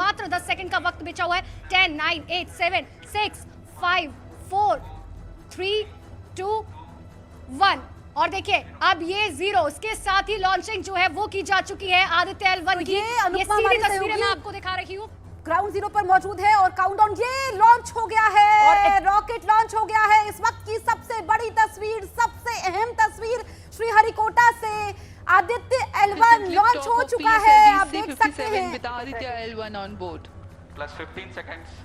मात्र 10 सेकंड का वक्त बचा हुआ है। 10, 9, 8, 7, 6, 5, 4, 3, 2, 1 और देखिए अब ये 0 इसके साथ ही लॉन्चिंग जो है वो की जा चुकी है आदित्य L1 की। ये सीधी तस्वीरें मैं आपको दिखा रही हूँ, ग्राउंड जीरो पर मौजूद है और काउंटडाउन ये लॉन्च हो गया है और रॉकेट लॉन्च हो गया है। इस वक्त की सबसे बड़ी तस्वीर, सबसे अहम तस्वीर श्रीहरिकोटा से आदित्य L1 लॉन्च हो चुका है। आप देख सकते हैं Aditya L1 on board plus 15 seconds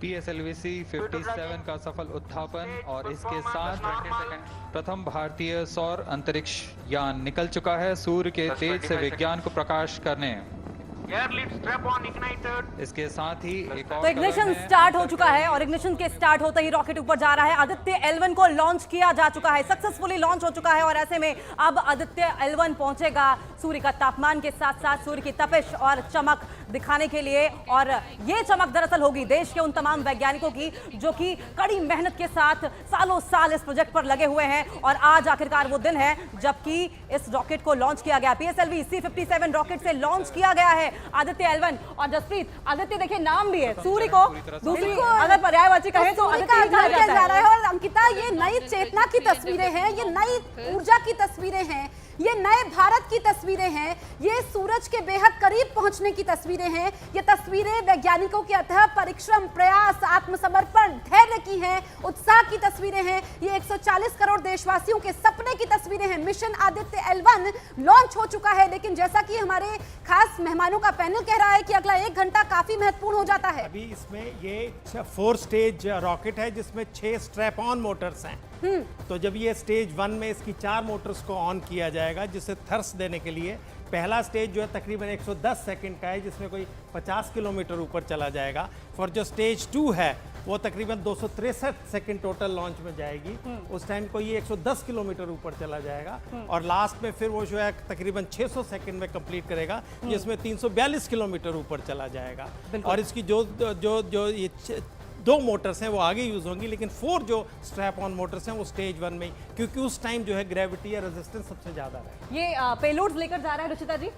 PSLV-C 57 का सफल उत्थापन और इसके साथ 20 सेकंड्स प्रथम भारतीय सौर अंतरिक्ष यान निकल चुका है सूर्य के तेज से विज्ञान को प्रकाश करने। Air lead strap on ignited. इसके साथ ही एक और तो इग्निशन स्टार्ट हो चुका है और इग्निशन के स्टार्ट होते ही रॉकेट ऊपर जा रहा है। आदित्य L1 को लॉन्च किया जा चुका है, सक्सेसफुली लॉन्च हो चुका है और ऐसे में अब आदित्य L1 पहुंचेगा सूर्य का तापमान के साथ साथ सूर्य की तपिश और चमक दिखाने के लिए। और ये चमक दरअसल होगी देश के उन तमाम वैज्ञानिकों की जो कि कड़ी मेहनत के साथ सालों साल इस प्रोजेक्ट पर लगे हुए हैं और आज आखिरकार वो दिन है जबकि इस रॉकेट को लॉन्च किया गया। PSLV-C 57 रॉकेट से लॉन्च किया गया है आदित्य L1। और जसप्रीत, आदित्य देखिए नाम भी है, सूर्य को दूसरी अगर पर्यायवाची कहें तो आदित्य जा रहा है। और अंकिता, ये नई चेतना की तस्वीरें हैं, ये नई ऊर्जा की तस्वीरें हैं, ये नए भारत की तस्वीरें हैं, ये सूरज के बेहद करीब पहुंचने की तस्वीरें हैं। ये तस्वीरें वैज्ञानिकों के अथक परिश्रम, प्रयास, आत्मसमर्पण, धैर्य की हैं, उत्साह की तस्वीरें हैं। ये 140 करोड़ देशवासियों के सपने की तस्वीरें हैं। मिशन आदित्य L1 लॉन्च हो चुका है, लेकिन जैसा कि हमारे खास मेहमानों का पैनल कह रहा है कि अगला 1 घंटा काफी महत्वपूर्ण हो जाता है। अभी इसमें ये 4 स्टेज रॉकेट है जिसमें 6 स्ट्रैप ऑन मोटर्स हैं। तो जब ये स्टेज 1 में इसकी 4 मोटर्स को ऑन किया जाएगा जिससे थर्स देने के लिए पहला स्टेज जो है तकरीबन 110 सेकंड का है जिसमें कोई 50 किलोमीटर ऊपर चला जाएगा। और जो स्टेज 2 है वो तकरीबन 263 सेकंड टोटल लॉन्च में जाएगी। उस टाइम को ये 110 किलोमीटर ऊपर चला जाएगा और लास्ट में फिर वो जो है तकरीबन 600 सेकंड में कंप्लीट करेगा जिसमें 342 किलोमीटर ऊपर चला जाएगा। और इसकी जो ये 2 मोटर्स हैं वो आगे यूज होंगी, लेकिन 4 जो स्ट्रैप ऑन मोटर्स हैं वो स्टेज 1 में, क्योंकि उस टाइम जो है ग्रेविटी या रेजिस्टेंस सबसे ज्यादा है। ये पेलोड्स लेकर जा रहा है रुचिता जी,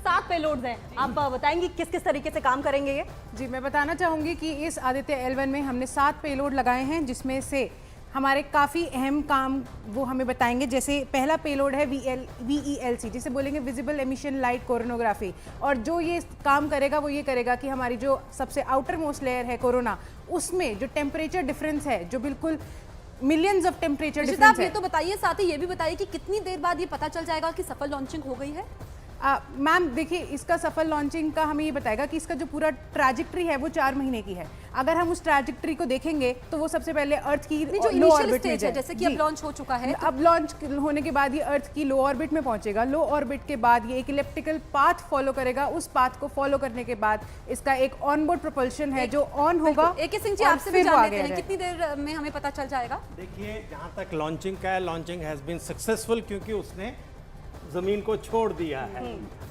7 पेलोड्स हैं। आप बताएंगी किस किस तरीके से काम करेंगे ये? जी, मैं बताना चाहूँगी कि इस आदित्य L1 में हमने 7 पेलोड लगाए हैं जिसमें से हमारे काफ़ी अहम काम वो हमें बताएंगे। जैसे पहला पेलोड है VELC, जिसे बोलेंगे विजिबल एमिशन लाइट कोरोनोग्राफी। और जो ये काम करेगा वो ये करेगा कि हमारी जो सबसे आउटर मोस्ट लेयर है कोरोना, उसमें जो टेम्परेचर डिफरेंस है, जो बिल्कुल मिलियंस ऑफ टेम्परेचर डिफरेंस आप ये तो बताइए, साथ ही ये भी बताइए कि कितनी देर बाद ये पता चल जाएगा कि सफल लॉन्चिंग हो गई है? मैम देखिए, इसका सफल लॉन्चिंग का हमें ये बताएगा कि इसका जो पूरा ट्रैजेक्टरी है वो 4 महीने की है। अगर हम उस ट्रैजेक्टरी को देखेंगे तो वो सबसे पहले अर्थ की जो इनिशियल स्टेज है, जैसे कि अब लॉन्च हो चुका है, अब लॉन्च होने के बाद ये अर्थ की लो ऑर्बिट में पहुंचेगा। लो ऑर्बिट के बाद ये एक इलेप्टिकल पाथ फॉलो करेगा। उस पाथ को फॉलो करने के बाद इसका एक ऑनबोर्ड प्रोपल्शन है जो ऑन होगा। AK सिंह जी, आपसे भी जान लेते हैं कितनी देर में हमें पता चल जाएगा? देखिए, जहाँ तक लॉन्चिंग का है, लॉन्चिंग हैज बीन सक्सेसफुल क्योंकि उसने जमीन को छोड़ दिया है।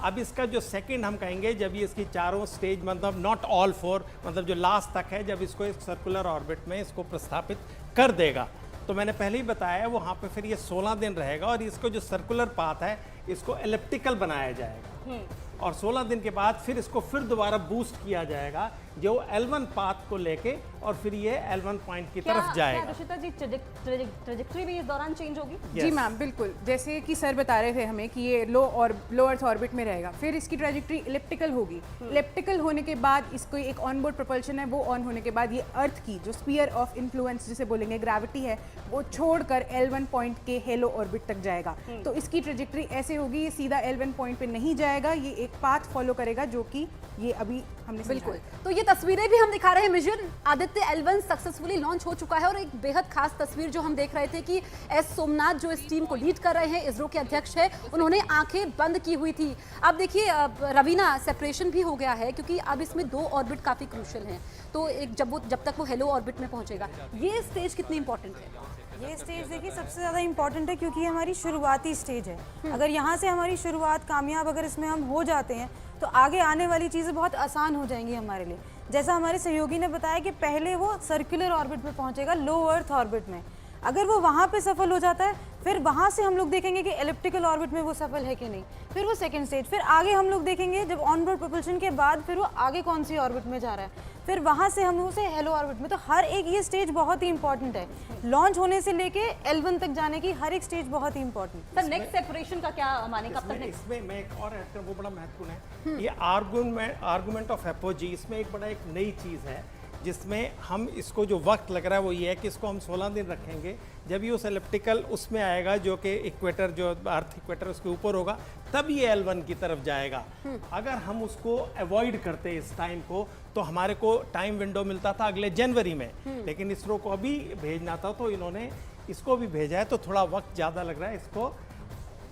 अब इसका जो सेकंड हम कहेंगे, जब ये इसकी चारों स्टेज, मतलब नॉट ऑल 4, मतलब जो लास्ट तक है, जब इसको एक सर्कुलर ऑर्बिट में इसको प्रस्थापित कर देगा, तो मैंने पहले ही बताया वहाँ पे फिर ये 16 दिन रहेगा और इसको जो सर्कुलर पाथ है इसको एलिप्टिकल बनाया जाएगा और 16 दिन के बाद फिर इसको फिर दोबारा बूस्ट किया जाएगा जो L1 पाथ को लेके और फिर ये L1 पॉइंट की तरफ जाएगा। रुचिता जी, ट्रैजेक्टरी भी इस दौरान चेंज होगी? जी मैम, बिल्कुल। जैसे कि सर बता रहे थे हमें कि ये लो अर्थ ऑर्बिट में रहेगा, फिर इसकी ट्रैजेक्टरी इलिप्टिकल होगी। इलिप्टिकल होने के बाद इसको एक ऑनबोर्ड प्रोपल्शन है, वो ऑन होने के बाद ये अर्थ की जो स्फीयर ऑफ इन्फ्लुएंस जिसे बोलेंगे ग्रेविटी है, वो छोड़कर L1 पॉइंट के हेलो ऑर्बिट तक जाएगा। तो इसकी ट्रैजेक्टरी ऐसे होगी, ये सीधा L1 पॉइंट पे नहीं जाएगा, ये एक पाथ फॉलो करेगा जो कि ये अभी हमने बिल्कुल। तो ये तस्वीरें भी हम दिखा रहे हैं। Mission Aditya L1 successfully launch हो चुका है और एक बेहद खास तस्वीर जो हम देख रहे थे कि एस सोमनाथ जो इस टीम को लीड कर रहे हैं, इसरो के अध्यक्ष है, उन्होंने आंखें बंद की हुई थी। अब देखिए रवीना, सेपरेशन भी हो गया है क्योंकि अब इसमें 2 ऑर्बिट काफी क्रूशियल हैं। तो एक जब तक वो हेलो ऑर्बिट में पहुंचेगा, ये स्टेज कितनी इंपॉर्टेंट है? ये स्टेज देखिए सबसे ज़्यादा इम्पॉर्टेंट है क्योंकि ये हमारी शुरुआती स्टेज है। अगर यहाँ से हमारी शुरुआत कामयाब अगर इसमें हम हो जाते हैं तो आगे आने वाली चीज़ें बहुत आसान हो जाएंगी हमारे लिए। जैसा हमारे सहयोगी ने बताया कि पहले वो सर्कुलर ऑर्बिट में पहुँचेगा, लो अर्थ ऑर्बिट में। अगर वो वहाँ पे सफल हो जाता है फिर वहाँ से हम लोग देखेंगे कि एलिप्टिकल ऑर्बिट में वो सफल है कि नहीं, फिर वो सेकंड स्टेज, फिर आगे हम लोग देखेंगे जब ऑनबोर्ड प्रोपल्शन के बाद फिर वो आगे कौन सी ऑर्बिट में जा रहा है, फिर वहाँ से हम उसे हेलो ऑर्बिट में। तो हर एक ये स्टेज बहुत ही इंपॉर्टेंट है, लॉन्च होने से लेके L1 तक जाने की हर एक स्टेज बहुत ही इंपॉर्टेंट। सर नेक्स्ट सेपरेशन का क्या माने, कब तक नेक्स्ट? इसमें मैं एक और ऐड करूं, वो बड़ा महत्वपूर्ण है। ये आर्गुमेंट ऑफ एपोजी, इसमें एक बड़ा एक नई चीज़ है जिसमें हम इसको जो वक्त लग रहा है वो ये है कि इसको हम 16 दिन रखेंगे। जब ये उस एलिप्टिकल उसमें आएगा जो कि इक्वेटर, जो अर्थ इक्वेटर उसके ऊपर होगा, तब ये L1 की तरफ जाएगा। अगर हम उसको अवॉइड करते इस टाइम को तो हमारे को टाइम विंडो मिलता था अगले जनवरी में, लेकिन इसरो को अभी भेजना था तो इन्होंने इसको भी भेजा है, तो थोड़ा वक्त ज़्यादा लग रहा है इसको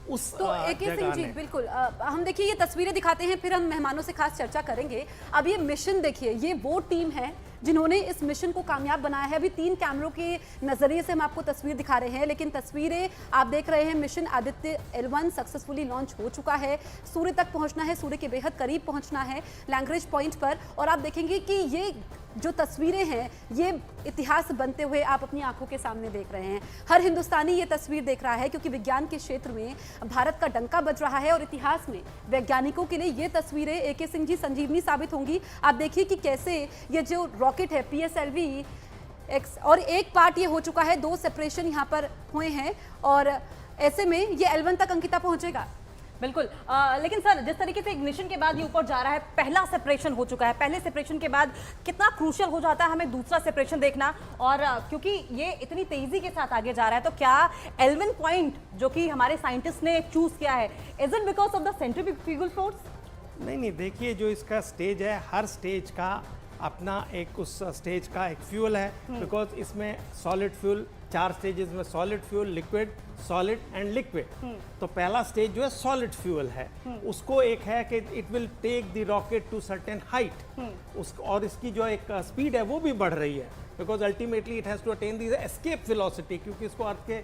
उस तो AK सिंह जी, बिल्कुल हम देखिए ये तस्वीरें दिखाते हैं, फिर हम मेहमानों से खास चर्चा करेंगे। अब ये मिशन देखिए, ये वो टीम है जिन्होंने इस मिशन को कामयाब बनाया है। अभी 3 कैमरों के नजरिए से हम आपको तस्वीर दिखा रहे हैं, लेकिन तस्वीरें आप देख रहे हैं। Mission Aditya L1 successfully launch हो चुका है, सूर्य तक पहुंचना है, सूर्य के बेहद करीब पहुंचना है लैग्रेंज पॉइंट पर। और आप देखेंगे कि ये जो तस्वीरें हैं ये इतिहास बनते हुए आप अपनी आंखों के सामने देख रहे हैं। हर हिंदुस्तानी ये तस्वीर देख रहा है क्योंकि विज्ञान के क्षेत्र में भारत का डंका बज रहा है और इतिहास में वैज्ञानिकों के लिए ये तस्वीरें AK सिंह जी संजीवनी साबित होंगी। आप देखिए कि कैसे ये जो रॉकेट है PSLV X, और एक पार्ट ये हो चुका है, 2 सेपरेशन यहाँ पर हुए हैं और ऐसे में ये L1 तक अंकिता पहुंचेगा। बिल्कुल लेकिन सर जिस तरीके से इग्निशन के बाद ये ऊपर जा रहा है, पहला सेपरेशन हो चुका है, पहले सेपरेशन के बाद कितना क्रूशियल हो जाता है हमें दूसरा सेपरेशन देखना, और क्योंकि ये इतनी तेजी के साथ आगे जा रहा है, तो क्या L1 पॉइंट जो कि हमारे साइंटिस्ट ने चूज किया है, is it because of the centrifugal force? नहीं, देखिए जो इसका स्टेज है, हर स्टेज का अपना एक उस स्टेज का एक फ्यूल है, बिकॉज इसमें सॉलिड फ्यूल 4 स्टेजेस में, solid fuel, liquid, solid and liquid. तो पहला स्टेज जो है सॉलिड फ्यूल है, उसको एक है कि it will take the rocket to certain height, और इसकी जो एक स्पीड है वो भी बढ़ रही है, because ultimately it has to attain the escape velocity, क्योंकि इसको अर्थ के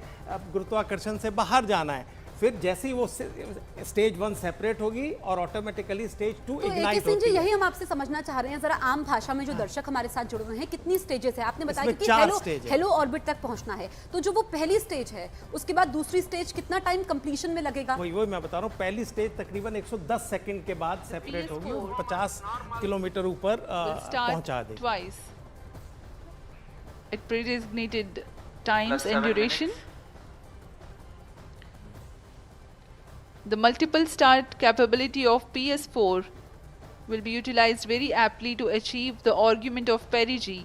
गुरुत्वाकर्षण से बाहर जाना है। फिर जैसे ही वो स्टेज 1 सेपरेट होगी और ऑटोमेटिकली स्टेज 2 इग्नाइट होती है। यही हम आपसे समझना चाह रहे हैं जरा आम भाषा में, जो दर्शक हमारे साथ जुड़े हुए हैं, कितनी स्टेजेस है? आपने बताया कि हेलो ऑर्बिट तक पहुंचना है, तो जो वो पहली स्टेज है उसके बाद दूसरी स्टेज कितना टाइम कंप्लीशन में लगेगा? वही मैं बता रहा हूँ, पहली स्टेज तकरीबन 110 सेकंड के बाद सेपरेट होगी और 50 किलोमीटर ऊपर पहुंचा देगी। Twice. At predesignated times and duration. The multiple start capability of PS4 will be utilized very aptly to achieve the argument of perigee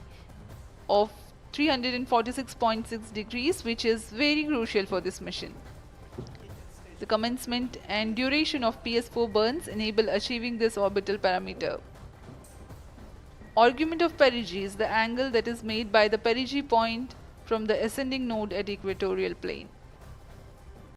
of 346.6 degrees, which is very crucial for this mission. The commencement and duration of PS4 burns enable achieving this orbital parameter. Argument of perigee is the angle that is made by the perigee point from the ascending node at equatorial plane.